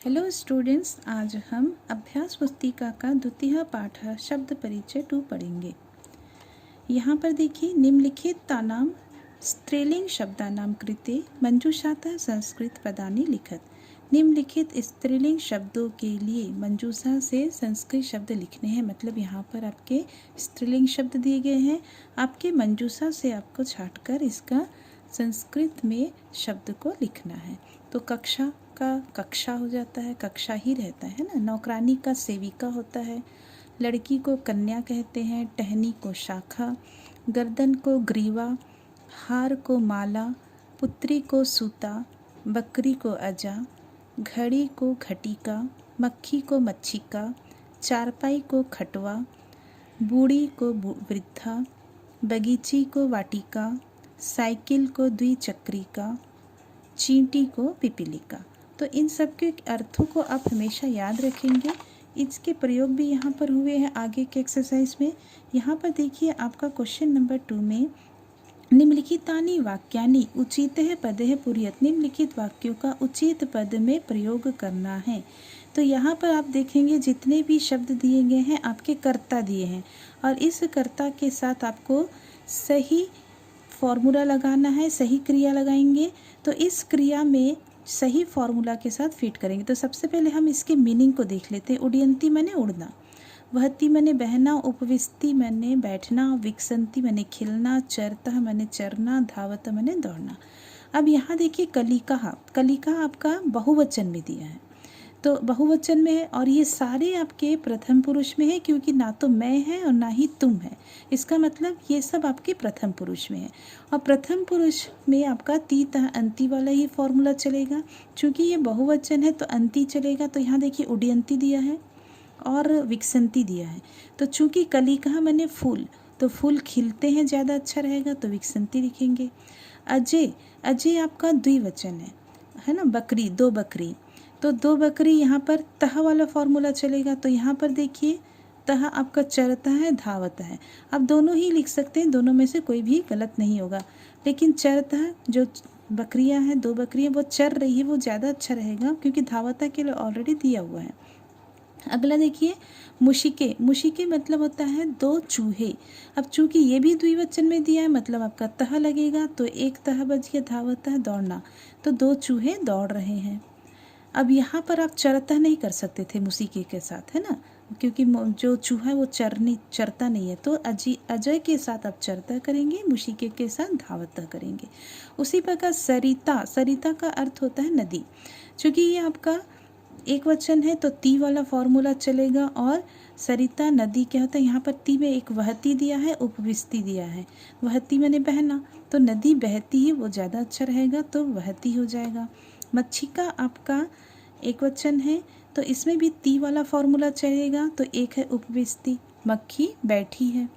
Hello students, आज हम अभ्यास पुस्तिका का द्वितीय पाठ शब्द परिचय 2 पढ़ेंगे। यहाँ पर देखिए, निम्नलिखित तानाम स्त्रीलिंग शब्दानाम कृते मंजूषातः संस्कृत पदानि लिखत। निम्नलिखित स्त्रीलिंग शब्दों के लिए मंजूषा से संस्कृत शब्द लिखने हैं। मतलब यहाँ पर आपके स्त्रीलिंग शब्द दिए गए हैं, आपके मंजूषा से आपको छांटकर इसका संस्कृत में शब्द को लिखना है। तो कक्षा का कक्षा हो जाता है, कक्षा ही रहता है ना। नौकरानी का सेविका होता है, लड़की को कन्या कहते हैं, टहनी को शाखा, गर्दन को ग्रीवा, हार को माला, पुत्री को सूता, बकरी को अजा, घड़ी को घटिका, मक्खी को मच्छिका, चारपाई को खटवा, बूढ़ी को वृद्धा, बगीची को वाटिका, साइकिल को द्विचक्रिका, चींटी को पिपीलिका। तो इन सब के अर्थों को आप हमेशा याद रखेंगे। इसके प्रयोग भी यहाँ पर हुए हैं आगे के एक्सरसाइज में। यहाँ पर देखिए, आपका क्वेश्चन नंबर 2 में निम्नलिखितानि वाक्यानि उचितः पदः पूरयत। निम्नलिखित वाक्यों का उचित पद में प्रयोग करना है। तो यहाँ पर आप देखेंगे जितने भी शब्द दिए गए हैं आपके कर्ता दिए हैं, और इस कर्ता के साथ आपको सही फॉर्मूला लगाना है, सही क्रिया लगाएंगे। तो इस क्रिया में सही फॉर्मूला के साथ फिट करेंगे। तो सबसे पहले हम इसके मीनिंग को देख लेते हैं। उड्डयंती माने उड़ना, वहती माने बहना, उपविशति माने बैठना, विकसंती माने खिलना, चरतः माने चरना, धावत माने दौड़ना। अब यहाँ देखिए, कलिका, कलिका आपका बहुवचन में दिया है, तो बहुवचन में है, और ये सारे आपके प्रथम पुरुष में है, क्योंकि ना तो मैं है और ना ही तुम है। इसका मतलब ये सब आपके प्रथम पुरुष में है, और प्रथम पुरुष में आपका ती तः अंति वाला ही फॉर्मूला चलेगा। चूँकि ये बहुवचन है तो अंति चलेगा। तो यहाँ देखिए, उड्डयंती दिया है और विकसंती दिया है। तो चूँकि कलिका माने फूल, तो फूल खिलते हैं, ज़्यादा अच्छा रहेगा, तो विकसंती लिखेंगे। अजय, अजय आपका द्विवचन है ना। बकरी, दो बकरी, तो दो बकरी, यहाँ पर तह वाला फॉर्मूला चलेगा। तो यहाँ पर देखिए, तह आपका चरता है, धावता है। आप दोनों ही लिख सकते हैं, दोनों में से कोई भी गलत नहीं होगा। लेकिन चरता, जो बकरियाँ हैं, दो बकरियाँ वो चर रही है, वो ज़्यादा अच्छा रहेगा, क्योंकि धावता के लिए ऑलरेडी दिया हुआ है। अगला देखिए, मुशिके, मुशिके मतलब होता है दो चूहे। अब चूँकि ये भी द्विवचन में दिया है, मतलब आपका तह लगेगा, तो एक तह बच गया, धावता है, दौड़ना। तो दो चूहे दौड़ रहे हैं। अब यहाँ पर आप चरता नहीं कर सकते थे मुशिके के साथ, है ना, क्योंकि जो चूहा है वो चरता नहीं है। तो अजय के साथ आप चरता करेंगे, मुशिके के साथ धावता करेंगे। उसी प्रकार सरिता, सरिता का अर्थ होता है नदी। चूँकि ये आपका एक वचन है तो ती वाला फॉर्मूला चलेगा, और सरिता नदी क्या होता है, यहाँ पर ती में एक वहती दिया है, उपविशति दिया है। वहती मैंने बहना, तो नदी बहती है, वो ज़्यादा अच्छा रहेगा, तो वहती हो जाएगा। मच्छिका आपका एक वचन है, तो इसमें भी ती वाला फॉर्मूला चलेगा, तो एक है उपविशति, मक्खी बैठी है।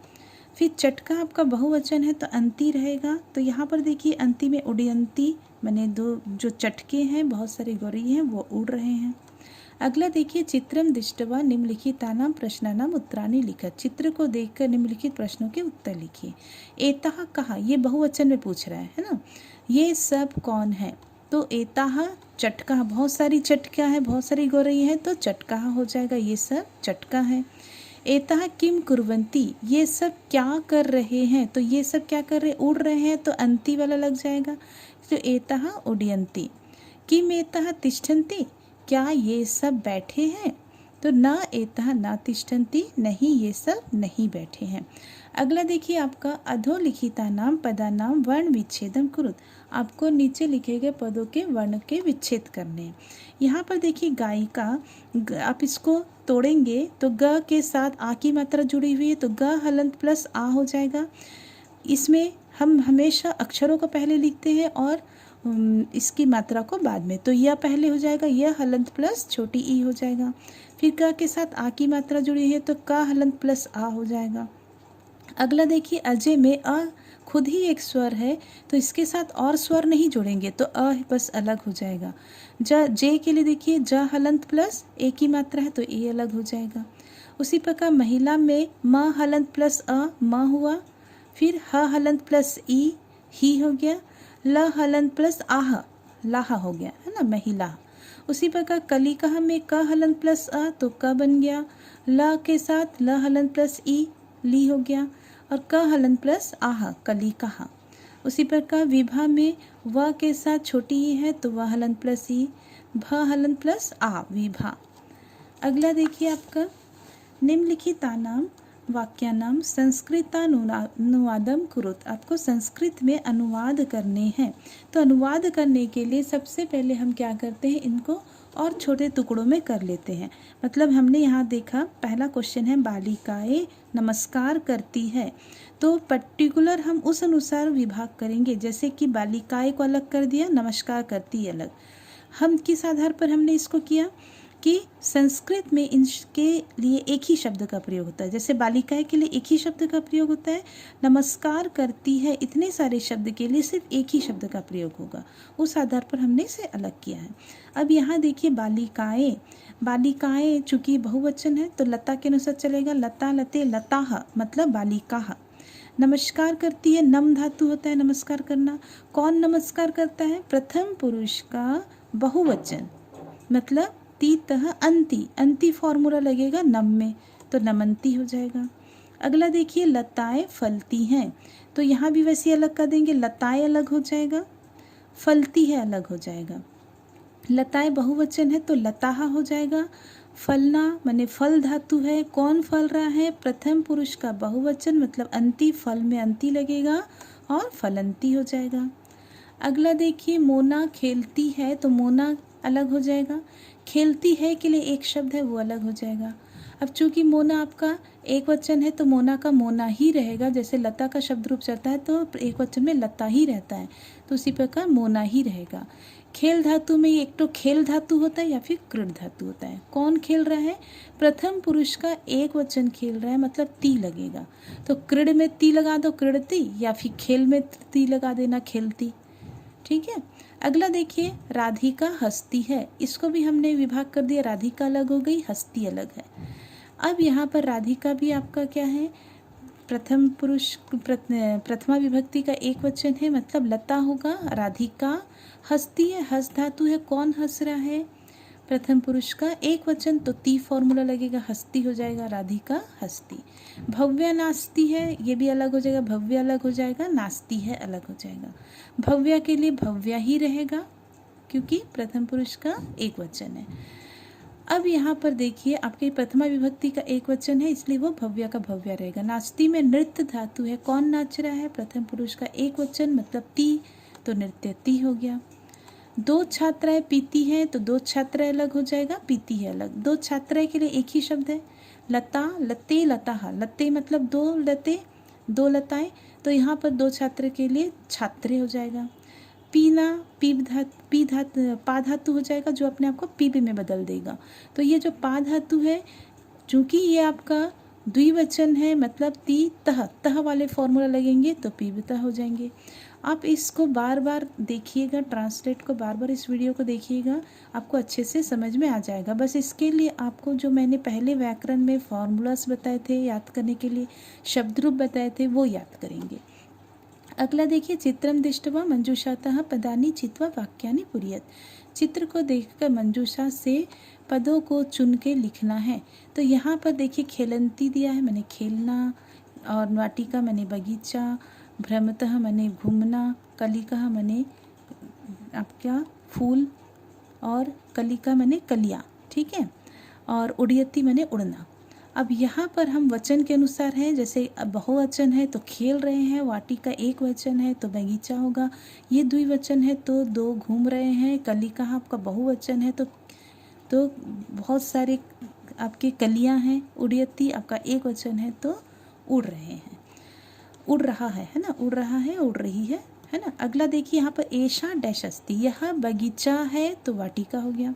फिर चटका आपका बहुवचन है, तो अंति रहेगा। तो यहाँ पर देखिए, अंति में उड्डयंती माने दो जो चटके हैं, बहुत सारे गौरी हैं, वो उड़ रहे हैं। अगला देखिए, चित्रम दृष्ट्वा निम्नलिखितानां प्रश्नानां उत्तराणि लिखत। चित्र को देखकर निम्नलिखित प्रश्नों के उत्तर लिखिए। एताः कहा, ये बहुवचन में पूछ रहा है ना। ये सब कौन है, तो एताः चटका, बहुत सारी चटका है, बहुत सारी गौरई है, तो चटका हो जाएगा, ये सब चटका है। एताः किम कुर्वन्ति, ये सब क्या कर रहे हैं, तो ये सब क्या कर रहे हैं, उड़ रहे हैं, तो अंति वाला लग जाएगा। तो एताः उड्डयन्ति। किम एताः तिष्ठन्ति, क्या ये सब बैठे हैं, तो न एताः न तिष्ठन्ति, नहीं ये सब नहीं बैठे हैं। अगला देखिए, आपका अधोलिखितानां पदानां वर्ण विच्छेदम कुरुत। आपको नीचे लिखे गए पदों के वर्ण के विच्छेद करने हैं। यहाँ पर देखिए, गायिका, आप इसको तोड़ेंगे तो ग के साथ आ की मात्रा जुड़ी हुई है, तो ग हलंत प्लस आ हो जाएगा। इसमें हम हमेशा अक्षरों को पहले लिखते हैं और इसकी मात्रा को बाद में, तो यह पहले हो जाएगा, यह हलंत प्लस छोटी ई हो जाएगा। फिर क के साथ आ की मात्रा जुड़ी है, तो क हलंत प्लस आ हो जाएगा। अगला देखिए, अजय में अ खुद ही एक स्वर है, तो इसके साथ और स्वर नहीं जोड़ेंगे, तो अ बस अलग हो जाएगा। जे के लिए देखिए, ज हलंत प्लस ए की मात्रा है, तो ए अलग हो जाएगा। उसी प्रकार महिला में म हलंत प्लस अ म हुआ, फिर ह हलंत प्लस ई ही हो गया, ल हलंत प्लस आह लाहा हो गया, है ना, महिला। उसी प्रकार कलिकः में क हलन प्लस अ तो क बन गया, ल के साथ ल हलन प्लस ई ली हो गया, और क हलन प्लस आह कलिकः। उसी प्रकार विभा में व के साथ छोटी ई है तो व हलन प्लस ई, भ हलन प्लस आ विभा। अगला देखिए आपका निम्नलिखितानां वाक्यानां संस्कृतानुवादम कुरुत। आपको संस्कृत में अनुवाद करने हैं। तो अनुवाद करने के लिए सबसे पहले हम क्या करते हैं, इनको और छोटे टुकड़ों में कर लेते हैं। मतलब हमने यहाँ देखा पहला क्वेश्चन है बालिकाएं नमस्कार करती है, तो पर्टिकुलर हम उस अनुसार विभाग करेंगे। जैसे कि बालिकाएं को अलग कर दिया, नमस्कार करती है अलग। हम किस आधार पर हमने इसको किया कि संस्कृत में इनके लिए एक ही शब्द का प्रयोग होता है। जैसे बालिकाएं के लिए एक ही शब्द का प्रयोग होता है, नमस्कार करती है इतने सारे शब्द के लिए सिर्फ एक ही शब्द का प्रयोग होगा। उस आधार पर हमने इसे अलग किया है। अब यहाँ देखिए बालिकाएं, बालिकाएं चूंकि बहुवचन है तो लता के अनुसार चलेगा, लता लते लताः मतलब बालिकाः। नमस्कार करती है, नम धातु होता है नमस्कार करना। कौन नमस्कार करता है, प्रथम पुरुष का बहुवचन, मतलब ती तह अंति, अंति फॉर्मूला लगेगा नम में तो नमंती हो जाएगा। अगला देखिए लताएं फलती हैं, तो यहाँ भी वैसे अलग कर देंगे, लताएं अलग हो जाएगा, फलती है अलग हो जाएगा। लताएं बहुवचन है तो लताहा हो जाएगा। फलना माने फल धातु है, कौन फल रहा है, प्रथम पुरुष का बहुवचन मतलब अंति, फल में अंति लगेगा और फलंती हो जाएगा। अगला देखिए मोना खेलती है, तो मोना अलग हो जाएगा। खेलती है के लिए एक शब्द है वो अलग हो जाएगा। अब चूंकि मोना आपका एक वचन है तो मोना का मोना ही रहेगा। जैसे लता का शब्द रूप चलता है तो एक वचन में लता ही रहता है, तो उसी प्रकार मोना ही रहेगा। खेल धातु में एक तो खेल धातु होता है या फिर क्रीड धातु होता है। कौन खेल रहा है, प्रथम पुरुष का एक वचन खेल रहा है मतलब ती लगेगा, तो क्रीड में ती लगा दो क्रीडती, या फिर खेल में ती लगा देना खेलती। ठीक है। अगला देखिए राधिका हंसती है, इसको भी हमने विभाग कर दिया, राधिका अलग हो गई, हंसती अलग है। अब यहाँ पर राधिका भी आपका क्या है, प्रथम पुरुष प्रथमा विभक्ति का एक वचन है मतलब लता होगा। राधिका हंसती है, हंस धातु है, कौन हंस रहा है, प्रथम पुरुष का एक वचन तो ती फॉर्मूला लगेगा, हंसती हो जाएगा, राधिका हंसती। भव्या नाचती है, ये भी अलग हो जाएगा, भव्य अलग हो जाएगा, नाचती है अलग हो जाएगा। भव्या के लिए भव्या ही रहेगा क्योंकि प्रथम पुरुष का एक वचन है। अब यहाँ पर देखिए आपके प्रथमा विभक्ति का एक वचन है इसलिए वो भव्या का भव्या रहेगा। नाचती में नृत्य धातु है, कौन नाच रहा है, प्रथम पुरुष का एक वचन मतलब ती, तो नृत्य ती हो गया। दो छात्राएं पीती हैं, तो दो छात्राएं अलग हो जाएगा, पीती है अलग। दो छात्राएं के लिए एक ही शब्द है, लता लते लताहा, लते मतलब दो लते दो लताएं, तो यहाँ पर दो छात्र के लिए छात्रे हो जाएगा। पीना पा धातु हो जाएगा जो अपने आप को पीब में बदल देगा। तो ये जो पा धातु है चूंकि ये आपका द्विवचन है मतलब ती तह वाले फॉर्मूला लगेंगे तो पीबता हो जाएंगे। आप इसको बार बार देखिएगा, ट्रांसलेट को बार बार इस वीडियो को देखिएगा, आपको अच्छे से समझ में आ जाएगा। बस इसके लिए आपको जो मैंने पहले व्याकरण में फॉर्मूलास बताए थे याद करने के लिए, शब्द रूप बताए थे, वो याद करेंगे। अगला देखिए चित्रम दृष्ट्वा मंजूषातः पदानि चित्वा वाक्यानि पुरियत। चित्र को देखकर मंजूषा से पदों को चुन के लिखना है। तो यहाँ पर देखिए खेलंती दिया है, मैंने खेलना, और वाटिका मैंने बगीचा, भ्रमतः मैंने घूमना, कलिका मैंने आपका फूल, और कलिका मैंने कलियाँ, ठीक है, और उड़यति मैंने उड़ना। अब यहाँ पर हम वचन के अनुसार हैं, जैसे बहुवचन है तो खेल रहे हैं, वाटिका एक वचन है तो बगीचा होगा, ये द्विवचन है तो दो घूम रहे हैं, कलिका आपका बहुवचन है तो बहुत सारे आपके कलियाँ हैं, उड़यति आपका एक वचन है तो उड़ रहे हैं, उड़ रहा है ना, उड़ रहा है, उड़ रही है ना। अगला देखिए यहाँ पर एषा डैश अस्ति, यह बगीचा है तो वाटिका हो गया।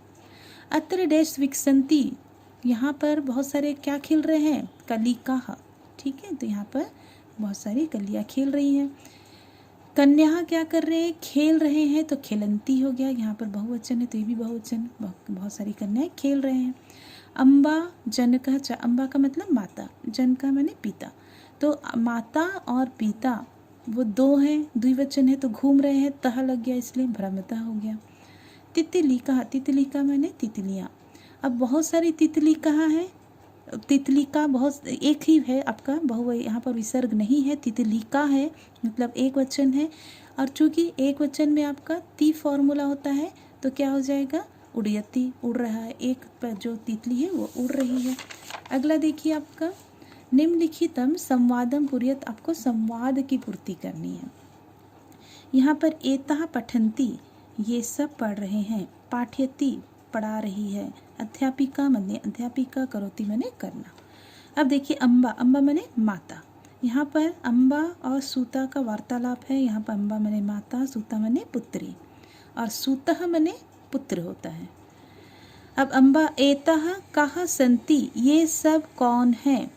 अत्र डैश विकसंती, यहाँ पर बहुत सारे क्या खेल रहे हैं, कलिका, ठीक है, तो यहाँ पर बहुत सारी कलियाँ खेल रही हैं। कन्या क्या कर रहे हैं, खेल रहे हैं तो खेलंती हो गया, यहाँ पर बहुवचन है तो ये भी बहुवचन, बहुत सारी कन्याएं खेल रहे हैं। अम्बा जनका च, अम्बा का मतलब माता, जन का मैंने पिता, तो माता और पिता वो दो हैं, द्विवचन है तो घूम रहे हैं, तह लग गया इसलिए भ्रमता हो गया। तितलिका, तितलिका मैंने तितलियाँ। अब बहुत सारी तितली कहाँ है, तितली का बहुत एक ही है आपका बहु, यहाँ पर विसर्ग नहीं है, तितलिका है मतलब एक वचन है। और चूंकि एक वचन में आपका ती फॉर्मूला होता है तो क्या हो जाएगा, उड़यति, उड़ रहा है, एक पर जो तितली है वो उड़ रही है। अगला देखिए आपका निम्नलिखितम संवादम पूर्यत, आपको संवाद की पूर्ति करनी है। यहाँ पर एतः पठन्ति, ये सब पढ़ रहे हैं, पाठयति, पढ़ा रही है, अध्यापिका मने अध्यापिका, करोति मने करना। अब देखिए अम्बा, अम्बा मने माता। यहाँ पर अम्बा और सूता का वार्तालाप है। यहाँ पर अम्बा मने माता, सूता मने पुत्री, और सूतः मने पुत्र होता है। अब अम्बा एतः कः सन्ति, ये सब कौन है,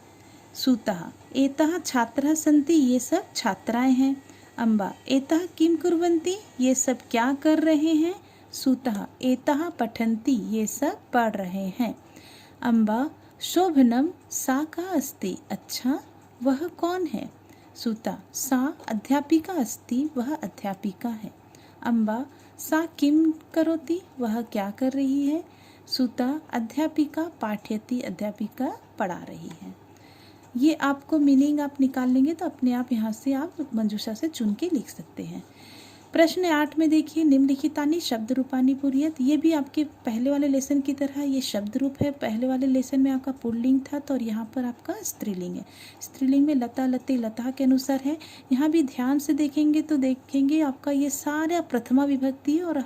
सूतः। एतः छात्रः सन्ति, ये सब छात्राएं हैं। अम्बा एतः किं कुर्वन्ति, ये सब क्या कर रहे हैं, सूतः। एतः पठन्ति, ये सब पढ़ रहे हैं। अम्बा शोभनम सा का अस्ति, अच्छा वह कौन है, सूता। सा अध्यापिका अस्ति, वह अध्यापिका है। अम्बा सा किम करोति, वह क्या कर रही है, सूता। अध्यापिका पाठयति, अध्यापिका पढ़ा रही है। ये आपको मीनिंग आप निकाल लेंगे तो अपने आप यहाँ से आप मंजूषा से चुन के लिख सकते हैं। प्रश्न 8 में देखिए निम्नलिखितानि शब्द रूपानि पूर्यत, ये भी आपके पहले वाले लेसन की तरह ये शब्द रूप है। पहले वाले लेसन में आपका पुल्लिंग था तो और यहाँ पर आपका स्त्रीलिंग है। स्त्रीलिंग में लता, लते, लता के अनुसार है। यहाँ भी ध्यान से देखेंगे तो देखेंगे आपका ये सारा प्रथमा विभक्ति है और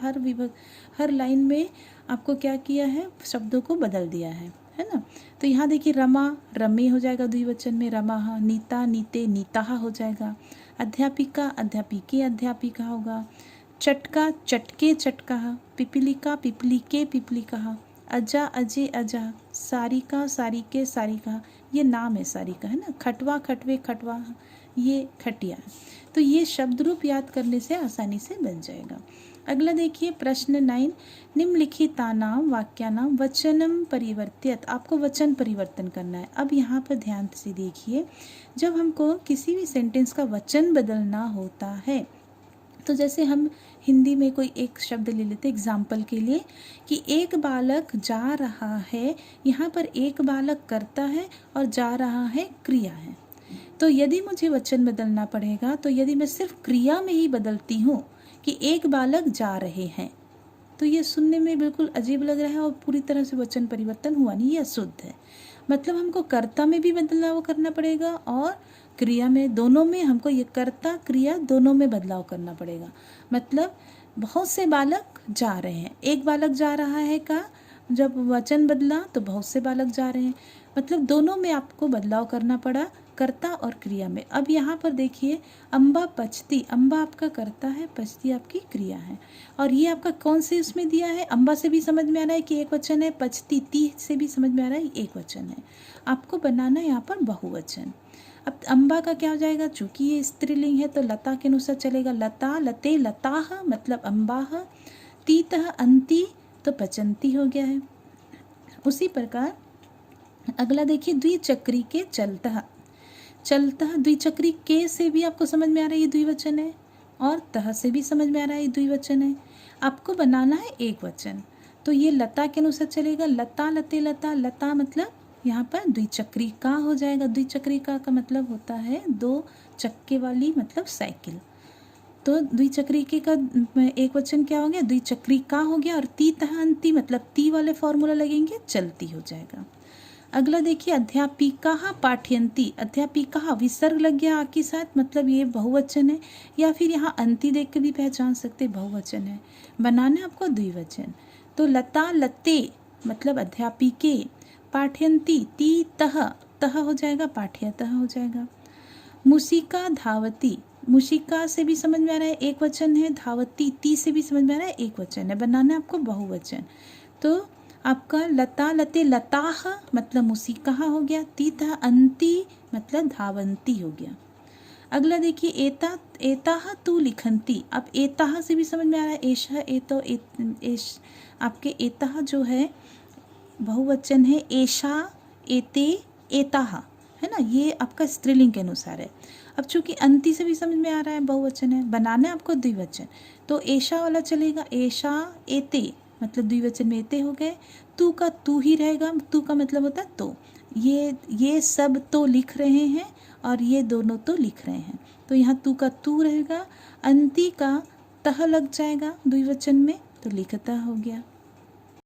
हर लाइन में आपको क्या किया है, शब्दों को बदल दिया है ना। तो यहाँ देखिए रमा, रमे हो जाएगा द्विवचन में, रमाः। नीता, नीते, नीताः हो जाएगा। अध्यापिका, अध्यापिके, अध्यापिका होगा। चटका, चटके, चटकाः। पिपीलिका, पिपलीके, पिपलीकाः। अजा, अजे, अजा। सारिका, सारिके, सारिकाः। ये नाम है सारिका, है ना। खटवा, खटवे, खटवा, ये खटिया। तो ये शब्द रूप याद करने से आसानी से बन जाएगा। अगला देखिए प्रश्न 9, निम्नलिखितानां वाक्यानां वचनम परिवर्त्यत, आपको वचन परिवर्तन करना है। अब यहाँ पर ध्यान से देखिए, जब हमको किसी भी सेंटेंस का वचन बदलना होता है तो जैसे हम हिंदी में कोई एक शब्द ले लेते एग्जाम्पल के लिए कि एक बालक जा रहा है, यहाँ पर एक बालक करता है और जा रहा है क्रिया है। तो यदि मुझे वचन बदलना पड़ेगा तो यदि मैं सिर्फ क्रिया में ही बदलती हूँ कि एक बालक जा रहे हैं तो ये सुनने में बिल्कुल अजीब लग रहा है और पूरी तरह से वचन परिवर्तन हुआ नहीं, ये अशुद्ध है। मतलब हमको कर्ता में भी बदलाव करना पड़ेगा और क्रिया में, दोनों में हमको ये कर्ता क्रिया दोनों में बदलाव करना पड़ेगा। मतलब बहुत से बालक जा रहे हैं, एक बालक जा रहा है का जब वचन बदला तो बहुत से बालक जा रहे हैं, मतलब दोनों में आपको बदलाव करना पड़ा, कर्ता और क्रिया में। अब यहाँ पर देखिए अम्बा पचती, अम्बा आपका कर्ता है, पचती आपकी क्रिया है। और ये आपका कौन से उसमें दिया है, अम्बा से भी समझ में आ रहा है कि एक वचन है, पचती ती से भी समझ में आ रहा है एक वचन है। आपको बनाना है यहाँ पर बहुवचन। अब अम्बा का क्या हो जाएगा, चूंकि ये स्त्रीलिंग है तो लता के अनुसार चलेगा, लता, लते, लताः मतलब अम्बाः। तीतः अंति तो पचंती हो गया है। उसी प्रकार अगला देखिए द्विचक्री के चलता, चलता द्विचक्री के से भी आपको समझ में आ रहा है ये द्विवचन है और तह से भी समझ में आ रहा है ये द्विवचन है। आपको बनाना है एक वचन तो ये लता के अनुसार चलेगा, लता, लते, लता। लता मतलब यहाँ पर द्विचक्री का हो जाएगा। द्विचक्री का मतलब होता है दो चक्के वाली, मतलब साइकिल। तो द्विचक्री के का एक वचन क्या हो गया, द्विचक्री का हो गया। और ती तह अंति मतलब ती वाले फॉर्मूला लगेंगे, चलती हो जाएगा। अगला देखिए अध्यापिका पाठयंती, अध्यापिका विसर्ग लग गया आ के साथ, मतलब ये बहुवचन है, या फिर यहाँ अंति देख के भी पहचान सकते बहुवचन है। बनाना आपको द्विवचन। तो लता, लते मतलब अध्यापिके, पाठयंती ती तह, तह हो जाएगा, पाठ्यतः हो जाएगा। मुसिका धावती, मुशिका से भी समझ में आ रहा है एक वचन है, धावती ती से भी समझ में आ रहा है एक वचन है। बनाना आपको बहुवचन। तो आपका लता, लते, लताः मतलब मुसिका हो गया, तीतः अंति मतलब धावंती हो गया। अगला देखिए एता, एताः तु लिखन्ति। अब एताः से भी समझ में आ रहा है एषः, एतो, एष, आपके एताः जो है बहुवचन है, एषा, एते, एताः, है ना, ये आपका स्त्रीलिंग के अनुसार है। अब चूंकि अंति से भी समझ में आ रहा है बहुवचन है, बनाना है आपको द्विवचन। तो एषा वाला चलेगा, एषा, एते मतलब द्विवचन में ते हो गए। तू का तू ही रहेगा, तू का मतलब होता है तो। ये सब तो लिख रहे हैं और ये दोनों तो लिख रहे हैं, तो यहाँ तू का तू रहेगा। अंति का तह लग जाएगा द्विवचन में, तो लिखता हो गया।